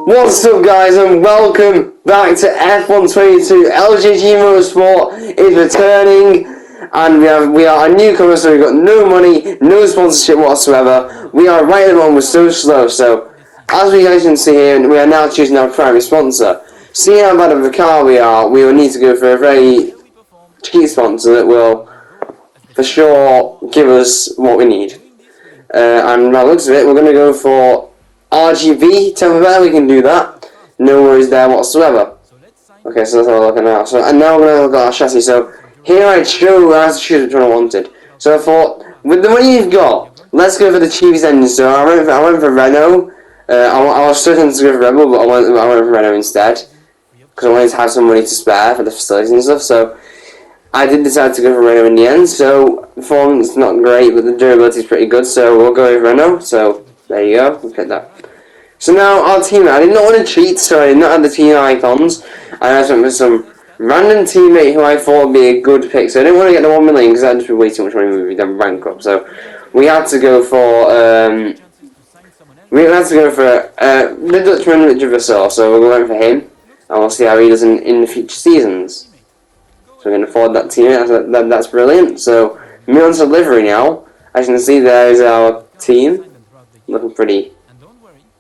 What's up, guys, and welcome back to F122. LGG Motorsport is returning, and we are a newcomer, so we've got no money, no sponsorship whatsoever. We are right at the moment, we're so slow, so as you guys can see here, we are now choosing our primary sponsor. Seeing how bad of a car we are, we will need to go for a very cheap sponsor that will, for sure, give us what we need. And by the looks of it, we're going to go for RGB. Tell me better, we can do that. No worries there whatsoever. Okay, so let's have a look at now. And now we're going to look at our chassis. So here I have to choose which one I wanted. So I thought, with the money you've got, let's go for the cheapest engine. So I went for Renault. I was still tempted to go for Red Bull, but I went for Renault instead, because I wanted to have some money to spare for the facilities and stuff. So I did decide to go for Renault in the end, so performance is not great, but the durability is pretty good, so we'll go with Renault. So there you go, we'll pick that. So now our team, I did not want to cheat, so I did not have the team icons. I just went with some random teammate who I thought would be a good pick, so I didn't want to get the 1 million because that'd just be way too much money, we'd be done bankrupt. So we had to go for the Dutchman Richard Vassal, so we're going for him, and we'll see how he does in the future seasons. So we're going to forward that team. That's brilliant. So me on to livery now. As you can see, there is our team. Looking pretty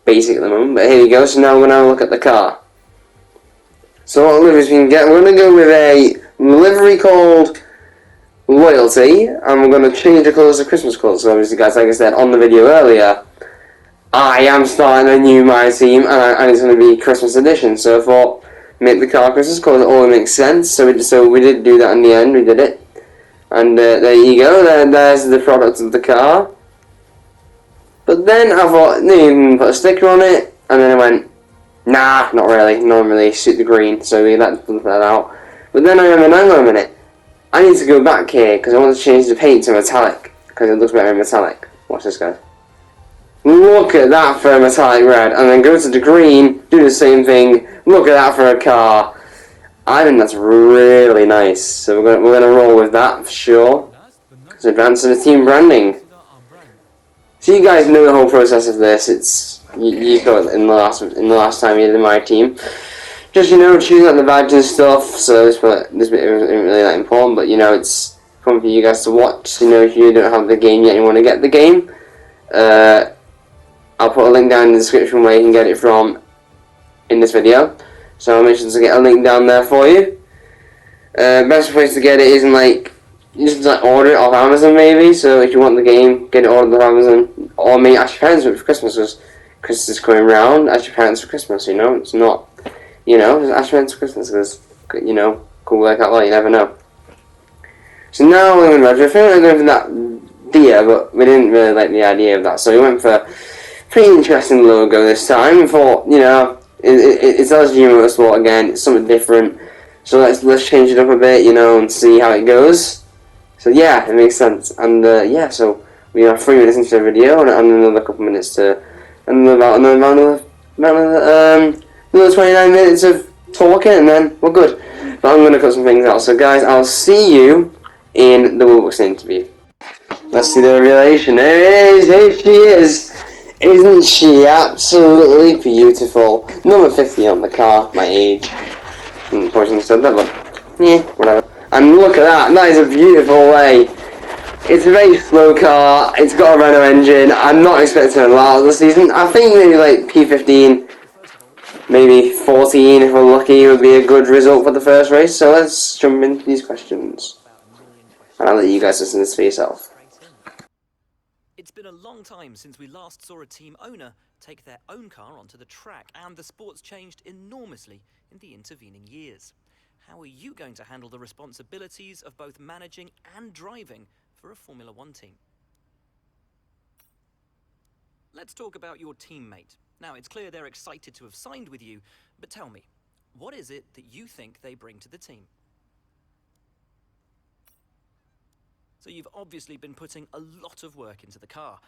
basic at the moment, but here we go. So now we're going to look at the car. So what liveries we can get? We're going to go with a livery called Loyalty, and we're going to change the colours to Christmas colours. So obviously, guys, like I said on the video earlier, I am starting a new MyTeam, and it's going to be Christmas edition. So I thought, make the car Christmas colours, it all makes sense. So we did do that in the end. We did it, and there you go. There's the product of the car. But then I thought, no, you can put a sticker on it, and then I went, nah, not really. No one really suit the green, so we let that out. But then I remembered, hang on a minute, I need to go back here because I want to change the paint to metallic because it looks better in metallic. Watch this, guys. Look at that for a metallic red, and then go to the green, do the same thing. Look at that for a car. I think that's really nice. So we're gonna roll with that for sure. So advance to the team branding. So you guys know the whole process of this. It's you got it in the last time you did MyTeam. Just choosing out the badge and stuff. So this bit isn't really that important, but it's fun for you guys to watch. If you don't have the game yet and you want to get the game. I'll put a link down in the description where you can get it from in this video. So I'll make sure to get a link down there for you. Best place to get it isn't just order it off Amazon maybe. So if you want the game, get it ordered off Amazon. Or maybe ask your parents for Christmas, because Christmas is coming round. Ask your parents for Christmas, it's not, just ask your parents for Christmas, because, could work out well, you never know. So now we're going to go for that deer, but we didn't really like the idea of that. So we went for pretty interesting logo this time. We thought, it's LGG Motorsport again. It's something different. So let's change it up a bit, and see how it goes. So yeah, it makes sense. And so we are 3 minutes into the video, and another couple minutes to, and another 29 minutes of talking, and then we're good. But I'm gonna cut some things out. So guys, I'll see you in the Woolbox interview. Let's see the revelation. There it is. Here she is. Isn't she absolutely beautiful? Number 50 on the car, my age. Unfortunately said that, but yeah, whatever. And look at that, that is a beautiful way. It's a very slow car, it's got a Renault engine. I'm not expecting a lot this season. I think maybe P15, maybe 14 if we're lucky would be a good result for the first race. So let's jump into these questions. And I'll let you guys listen to this for yourself. It's been a long time since we last saw a team owner take their own car onto the track, and the sport's changed enormously in the intervening years. How are you going to handle the responsibilities of both managing and driving for a Formula One team? Let's talk about your teammate. Now, it's clear they're excited to have signed with you, but tell me, what is it that you think they bring to the team? So you've obviously been putting a lot of work into the car.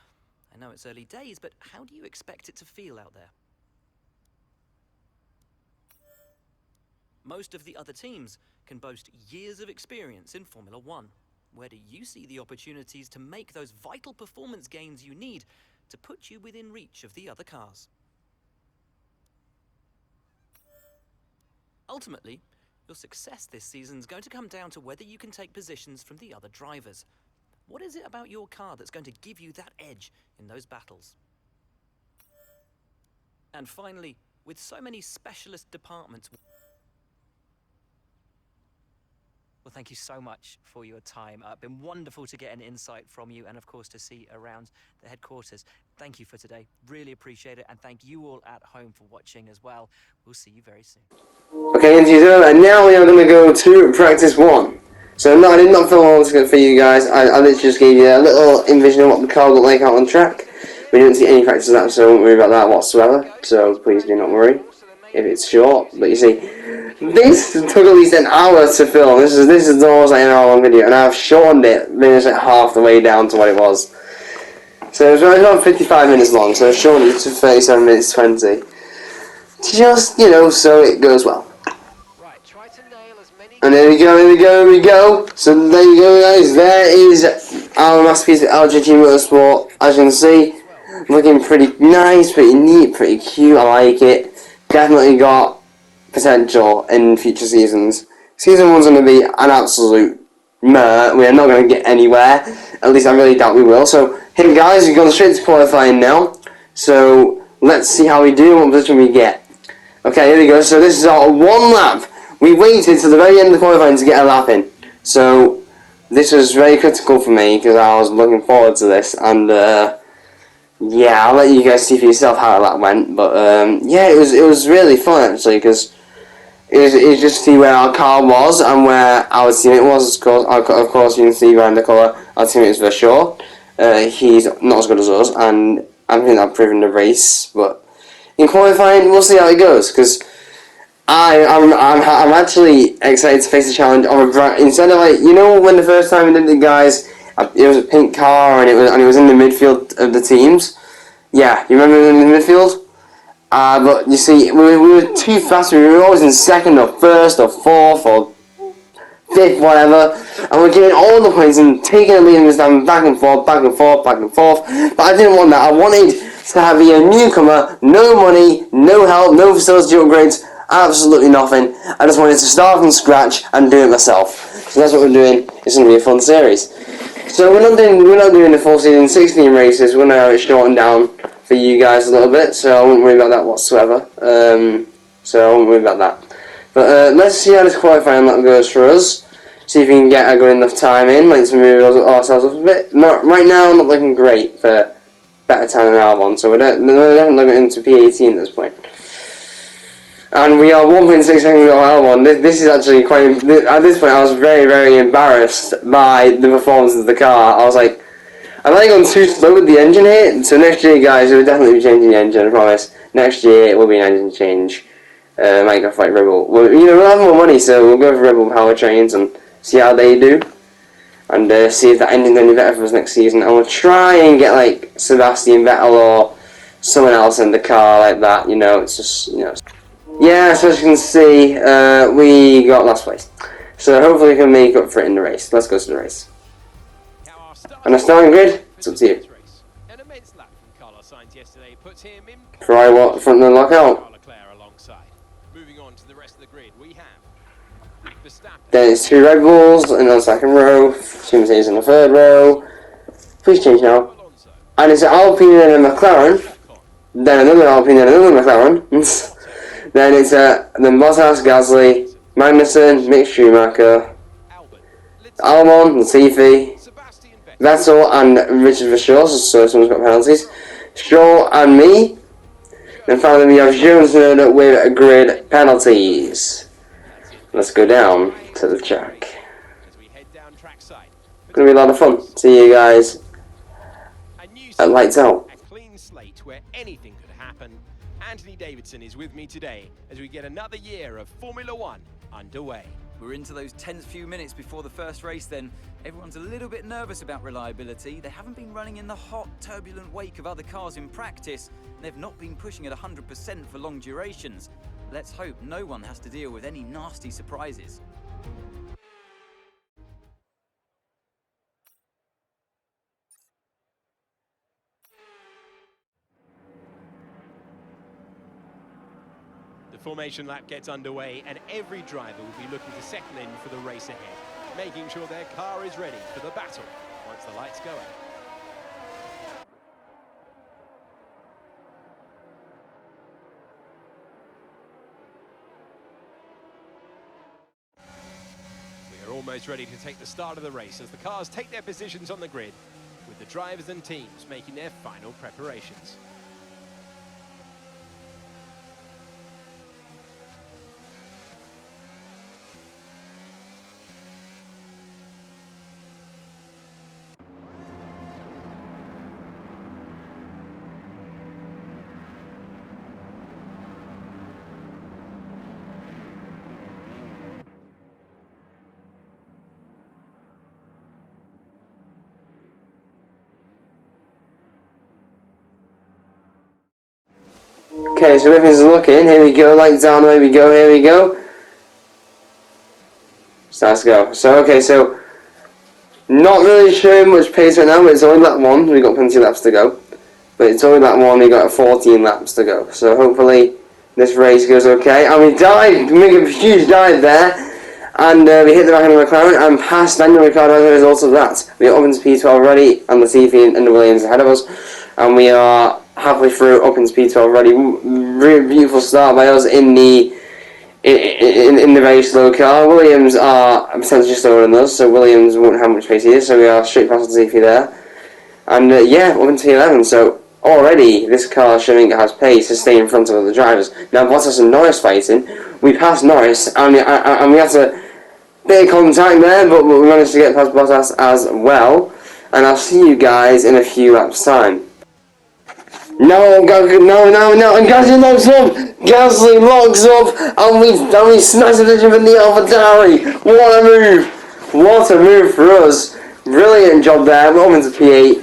I know it's early days, but how do you expect it to feel out there? Most of the other teams can boast years of experience in Formula One. Where do you see the opportunities to make those vital performance gains you need to put you within reach of the other cars? ultimately, your success this season is going to come down to whether you can take positions from the other drivers. What is it about your car that's going to give you that edge in those battles? And finally, with so many specialist departments... Well, thank you so much for your time. Been wonderful to get an insight from you and, of course, to see around the headquarters. Thank you for today. Really appreciate it. And thank you all at home for watching as well. We'll see you very soon. Okay, and now we are going to go to practice 1. So no, I did not film all this for you guys. I literally just gave you a little envision of what the car looked like out on track. We didn't see any practice of that, so don't worry about that whatsoever. So please do not worry if it's short. But you see, this took at least an hour to film. This is almost like an hour long video, and I've shortened it, finished it half the way down to what it was. So it was around 55 minutes long, so I've shortened it to 37 minutes 20. Just, so it goes well. And there we go. So there you go, guys. There is our masterpiece of LGT Motorsport. As you can see, looking pretty nice, pretty neat, pretty cute. I like it. Definitely got potential in future seasons. Season 1's going to be an absolute meh. We are not going to get anywhere. At least I really doubt we will. So, hey guys, we've gone straight to qualifying now. So, let's see how we do and what position we get. Okay, here we go. So this is our 1 lap. We waited to the very end of the qualifying to get a lap in. So this was very critical for me because I was looking forward to this. And yeah, I'll let you guys see for yourself how that went. But yeah, it was really fun actually because it was just to see where our car was and where our teammate was. Of course, you can see behind the colour our teammate is for sure. He's not as good as us, and I think I've proven the race, but. In qualifying, we'll see how it goes, because I'm actually excited to face the challenge of instead of when the first time we did it, guys, it was a pink car and it was in the midfield of the teams. Yeah, you remember in the midfield? But you see, we were too fast. We were always in second or first or fourth or fifth, whatever, and we're getting all the points and taking the lead and standing back and forth, back and forth, back and forth. But I didn't want that. I wanted to have a newcomer, no money, no help, no facility upgrades, absolutely nothing. I just wanted to start from scratch and do it myself. So that's what we're doing. It's going to be a fun series. So we're not doing the full season 16 races. We're going to have it shortened down for you guys a little bit, so I won't worry about that whatsoever. So I won't worry about that. But let's see how this qualifying lap goes for us. See if we can get a good enough time in. Let's move ourselves up a bit. Right now, not looking great for better time than R1, so we're definitely looking into P18 at this point. And we are 1.6 seconds below R1. This is actually quite. At this point, I was very, very embarrassed by the performance of the car. I was like, I might have gone too slow with the engine here. So next year, guys, we'll definitely be changing the engine. I promise. Next year, it will be an engine change. Might go fight Rebel. Well, we'll have more money, so we'll go for Rebel powertrains and see how they do. And see if that engine's any better for us next season. And we'll try and get, like, Sebastian Vettel or someone else in the car like that. It's just, Yeah, so as you can see, we got last place. So hopefully we can make up for it in the race. Let's go to the race. And the starting grid, it's up to you. Try what front and lock out. Then it's 2 Red Bulls in the second row, 2 Mercedes in the third row. Please change now. And it's an Alpine and a McLaren. Then another Alpine and another McLaren. Then it's then Bottas, Gasly, Magnussen, Mick Schumacher, Albon, Latifi, Vettel and Richard Verschoor, so someone's got penalties. Stroll and me. Then finally we have Jones with grid penalties. Let's go down to the track. Gonna be a lot of fun. See you guys at Lights Out. A clean slate where anything could happen. Anthony Davidson is with me today as we get another year of Formula One underway. We're into those tense few minutes before the first race then. Everyone's a little bit nervous about reliability. They haven't been running in the hot, turbulent wake of other cars in practice. They've not been pushing at 100% for long durations. Let's hope no one has to deal with any nasty surprises. The formation lap gets underway, and every driver will be looking to settle in for the race ahead, making sure their car is ready for the battle once the lights go out. We are almost ready to take the start of the race as the cars take their positions on the grid, with the drivers and teams making their final preparations. Okay, so everything's looking. Here we go, lights down, here we go, here we go. Starts to go. So, okay, so not really showing much pace right now, but it's only lap 1. We've got plenty of laps to go. But it's only lap 1, we've got 14 laps to go. So hopefully this race goes okay. And we died, we make a huge dive there. And we hit the back of the McLaren and passed Daniel Ricciardo as a result of that. We are up into P12 already, and Latifi and the Williams ahead of us. And we are halfway through up into P12 already. Really beautiful start by us in the very slow car. Williams are potentially slower than us, so Williams won't have much pace here, so we are straight past Latifi there. And yeah, up into P11, so already this car showing it has pace to stay in front of the drivers. Now Bottas and Norris fighting. We passed Norris, and we had to bit of contact there, but we managed to get past Bottas as well. And I'll see you guys in a few laps' time. No, and Gasly locks up! Gasly locks up, and we smash the vision from the AlphaTauri! What a move! What a move for us! Brilliant job there, we're on to P8.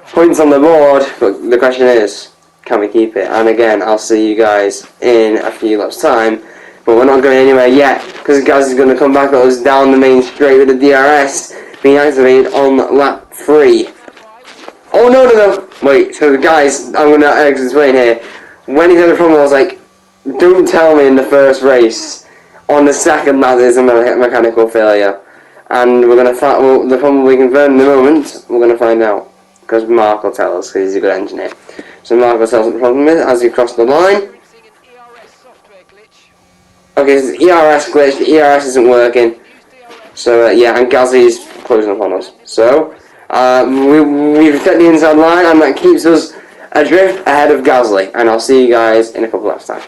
Points on the board, but the question is, can we keep it? And again, I'll see you guys in a few laps' time. But we're not going anywhere yet, because Gasly's going to come back at us down the main straight with the DRS being activated on lap 3. Oh no! Wait, so guys, I'm going to explain here. When he had the problem, I was like, don't tell me in the first race. On the second lap, there's a mechanical failure. And we're going to find, well, the problem we confirm in a moment, we're going to find out. Because Mark will tell us, because he's a good engineer. So Mark will tell us what the problem is as he crossed the line. Okay, so the ERS glitch, the ERS isn't working. So yeah, and Gasly's closing up on us. So we've set the inside line, and that keeps us adrift ahead of Gasly. And I'll see you guys in a couple of time.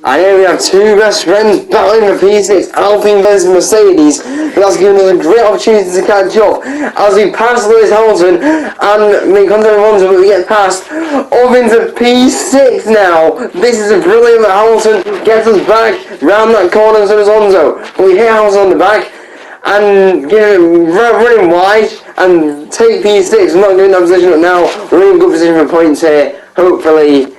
And here we have two best friends battling for P6, Alpine versus Mercedes, but that's given us a great opportunity to catch up as we pass Lewis Hamilton and make contact with Alonso, but we get past up into P6 now. This is a brilliant Hamilton, gets us back round that corner, so does Alonso, but we hit Hamilton on the back and running wide and take P6. We're not doing that position up now, we're in a good position for points here. Hopefully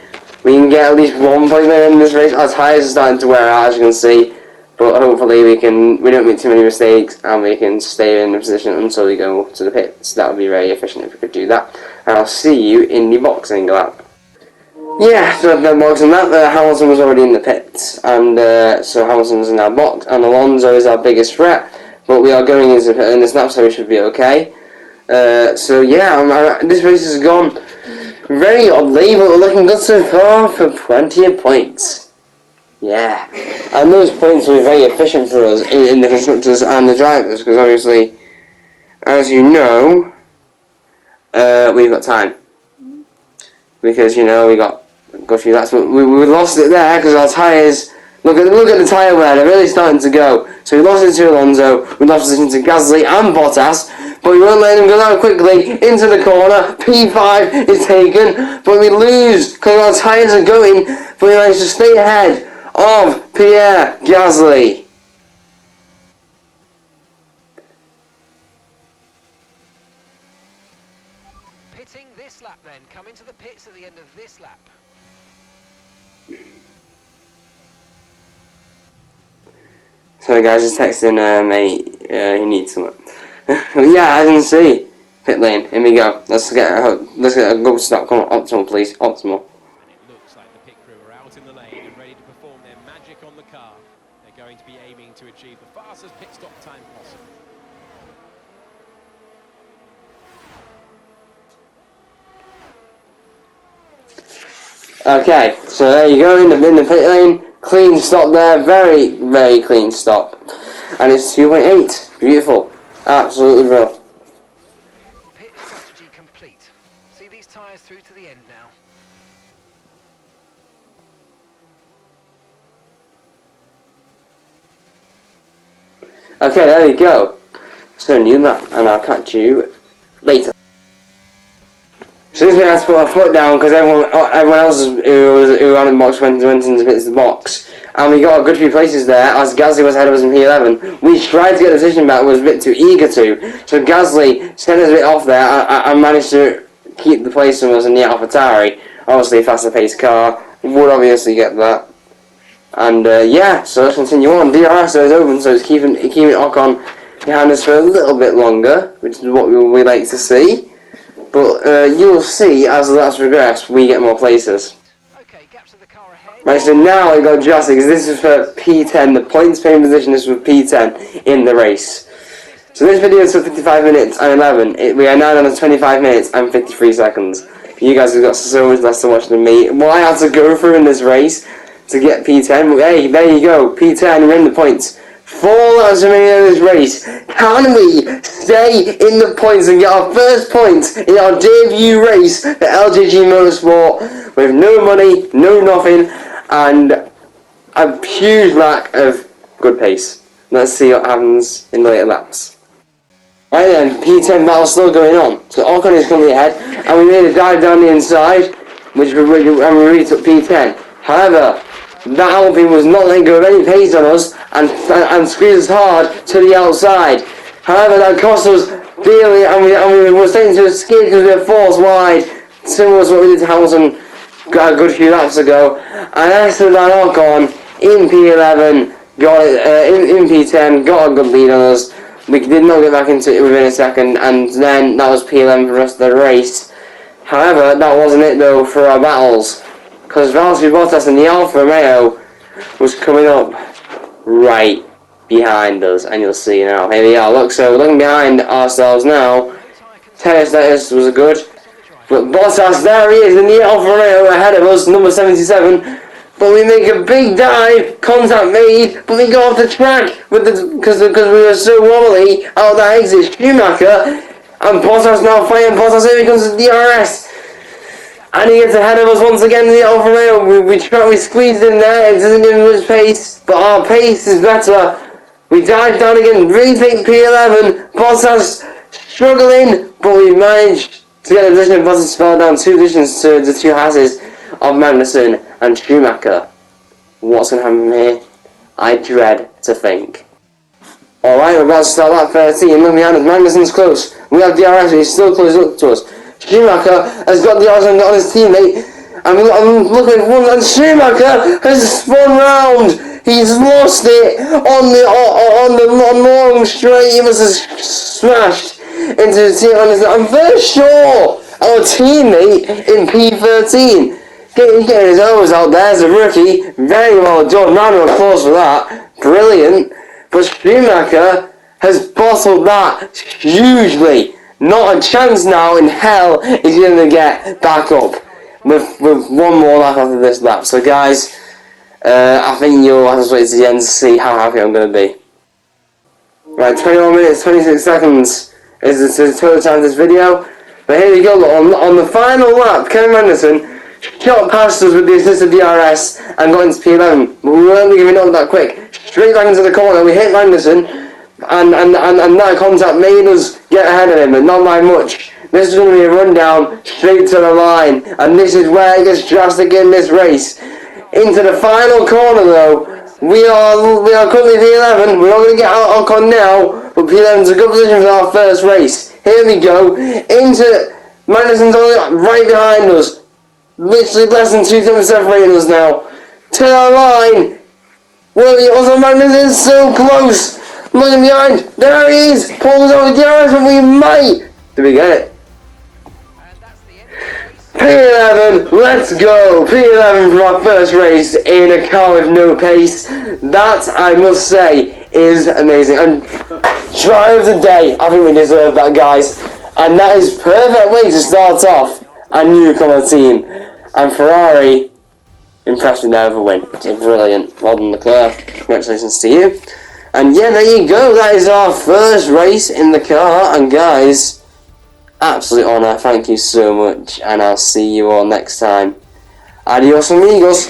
we can get at least 1 point there in this race. Our tyres are starting to wear out, as you can see. But hopefully we don't make too many mistakes and we can stay in the position until we go to the pits. That would be very efficient if we could do that. And I'll see you in the boxing lap. Yeah, so the boxing lap, Hamilton was already in the pits. And so Hamilton's in our box. And Alonso is our biggest threat. But we are going into this lap, so we should be okay. So yeah, this race has gone very oddly, but we're looking good so far for plenty of points. Yeah. And those points will be very efficient for us in the constructors and the drivers, because obviously, as you know, we've got time. Because, you know, we got a few laps, but we lost it there because our tyres, look at the tyre wear, they're really starting to go. So we lost it to Alonso, we lost position to Gasly and Bottas, but we won't let him go that quickly into the corner. P5 is taken, but we lose because our tyres are going, but we managed to stay ahead of Pierre Gasly. Pitting this lap then, come into the pits at the end of this lap. So guys, just texting mate, he needs something. Yeah, I didn't see. Pit lane, here we go. Let's get a good stop. Come on, optimal please, optimal. And it looks like the pit crew are out in the lane and ready to perform their magic on the car. They're going to be aiming to achieve the fastest pit stop time possible. Okay, so there you go, in the pit lane, clean stop there, very, very clean stop. And it's 2.8, beautiful, absolutely brilliant. Pit strategy complete. See these tyres through to the end now. Okay, there you go. So new that, and I'll catch you later. So this week I had to put my foot down because everyone else who ran in the box went into the box. And we got a good few places there, as Gasly was ahead of us in P11. We tried to get the position back, was a bit too eager to. So Gasly sent us a bit off there and managed to keep the place from us in the AlphaTauri. Obviously a faster paced car, would obviously get that. And yeah, so let's continue on. DRS is open, so it's keeping Ocon behind us for a little bit longer, which is what we like to see. But you'll see, as that's progressed, we get more places. Okay, gaps of the car ahead. Right, so now I got drastic, because this is for P10, the points paying position is for P10 in the race. So this video is for 55 minutes and 11. We are now down to 25 minutes and 53 seconds. You guys have got so much less to watch than me. What I had to go through in this race to get P10, hey, there you go, P10, we're in the points. 4 laps remaining in this race. Can we stay in the points and get our first points in our debut race for LGG Motorsport with no money, no nothing, and a huge lack of good pace? Let's see what happens in the later laps. Right then, P10 battle's still going on. So Ocon is currently ahead, and we made a dive down the inside, and we really took P10. However, that Alpine was not letting go of any pace on us and squeezed us hard to the outside. However, that cost us dearly, and we were starting to skid because we were forced wide, similar to what we did to Hamilton a good few laps ago. And Esteban Ocon in P11 got in P10 got a good lead on us. We did not get back into it within a second, and then that was P11 for the rest of the race. However, that wasn't it though for our battles, because Valtteri Bottas and the Alfa Romeo was coming up right behind us, and you'll see now. Here we are. Look, so we're looking behind ourselves now. Tennis status was good, but Bottas, there he is in the Alfa Romeo ahead of us, number 77. But we make a big dive, contact made, but we go off the track because we were so wobbly out of that exit. Schumacher and Bottas now fighting Bottas. Here he comes to DRS. And he gets ahead of us once again in the Alfa Romeo. We squeezed in there, it doesn't give him much pace, but our pace is better. We dive down again, retake P11, Bottas struggling, but we managed to get a position. Bottas fell down 2 positions to the 2 Hasses of Magnussen and Schumacher. What's going to happen here? I dread to think. Alright, we're about to start lap 13, look behind us, Magnussen's close. We have DRS, he's still close up to us. Schumacher has got the odds on his teammate, and I'm looking at one, and Schumacher has spun round. He's lost it on the long straight. He must have smashed into the team. I'm very sure our teammate in P13 getting his elbows out there as a rookie. Very well done. Round of applause for that. Brilliant. But Schumacher has bottled that hugely. Not a chance now in hell he's going to get back up with one more lap after this lap. So guys, I think you'll have to wait to the end to see how happy I'm going to be. Right, 21 minutes, 26 seconds is the total time of this video. But here we go, on the final lap, Kevin Magnussen shot past us with the assisted DRS and got into P11. But we weren't giving up that quick. Straight back into the corner, we hit Magnussen. And that contact made us get ahead of him, but not by much. This is going to be a rundown straight to the line, and this is where it gets drastic in this race. Into the final corner though, we are currently P11. We're not going to get out Ocon now, but P11 is a good position for our first race. Here we go, into Magnussen's only right behind us. Literally less than 2 seconds separating us now. To the line. Well, also Magnussen is so close. Looking behind, there he is, pulls over DRS, and we might. Did we get it? P11, let's go! P11 for our first race in a car with no pace. That, I must say, is amazing. And drive of the day, I think we deserve that, guys. And that is perfect way to start off a newcomer team. And Ferrari, impressed with their other win. It's brilliant. Well done, Leclerc. Congratulations to you. And yeah, there you go. That is our first race in the car. And guys, absolute honour. Thank you so much. And I'll see you all next time. Adios amigos.